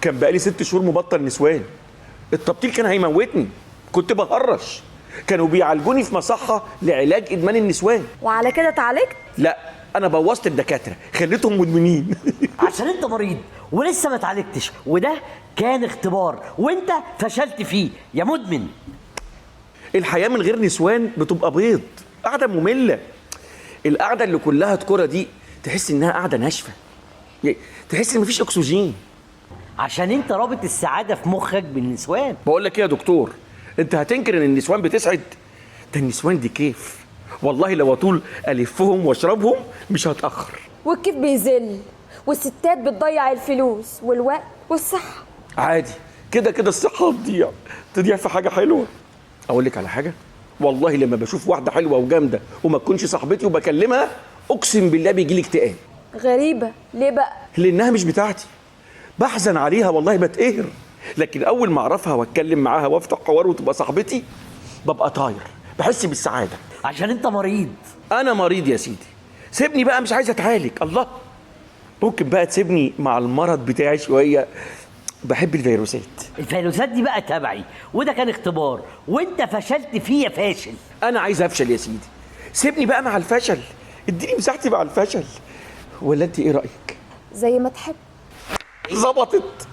كان بقالي 6 شهور مبطل نسوان. التبطيل كان هيموتني، كنت بهرش. كانوا بيعالجوني في مصحة لعلاج إدمان النسوان. وعلى كده اتعالجت؟ لا، أنا بوظت الدكاترة، خليتهم مدمنين. عشان انت مريض ولسه ما اتعالجتش، وده كان اختبار وانت فشلت فيه يا مدمن. الحياة من غير نسوان بتبقى بيض، قاعدة مملة. القعدة اللي كلها تكرة دي تحس إنها قاعدة ناشفة، تحس إن مفيش أكسجين. عشان انت رابط السعادة في مخك بالنسوان. بقول لك إيه يا دكتور، أنت هتنكر إن النسوان بتسعد؟ ده النسوان دي كيف، والله لو أطول ألفهم وأشربهم مش هتأخر. والكيف بيذل، والستات بتضيع الفلوس والوقت والصحة. عادي، كده كده الصحة تضيع في حاجة حلوة. أقول لك على حاجة، والله لما بشوف واحدة حلوة وجامدة وما تكونش صاحبتي وبكلمها، أقسم بالله بيجيلي اكتئاب. غريبة، ليه بقى؟ لأنها مش بتاعتي، بحزن عليها والله، بتقهر. لكن أول ما أعرفها وأتكلم معاها وأفتح حوار وتبقى صاحبتي، ببقى طاير، بحس بالسعادة. عشان انت مريض. أنا مريض يا سيدي، سيبني بقى، مش عايز أتعالج. الله، ممكن بقى تسيبني مع المرض بتاعي شوية؟ بحب الفيروسات. الفيروسات دي بقى تبعي، وده كان اختبار وانت فشلت فيه يا فاشل. أنا عايز أفشل يا سيدي، سيبني بقى مع الفشل، اديني مساحتي مع الفشل. ولا أنت إيه رأيك؟ زي ما تحب. ظبطت.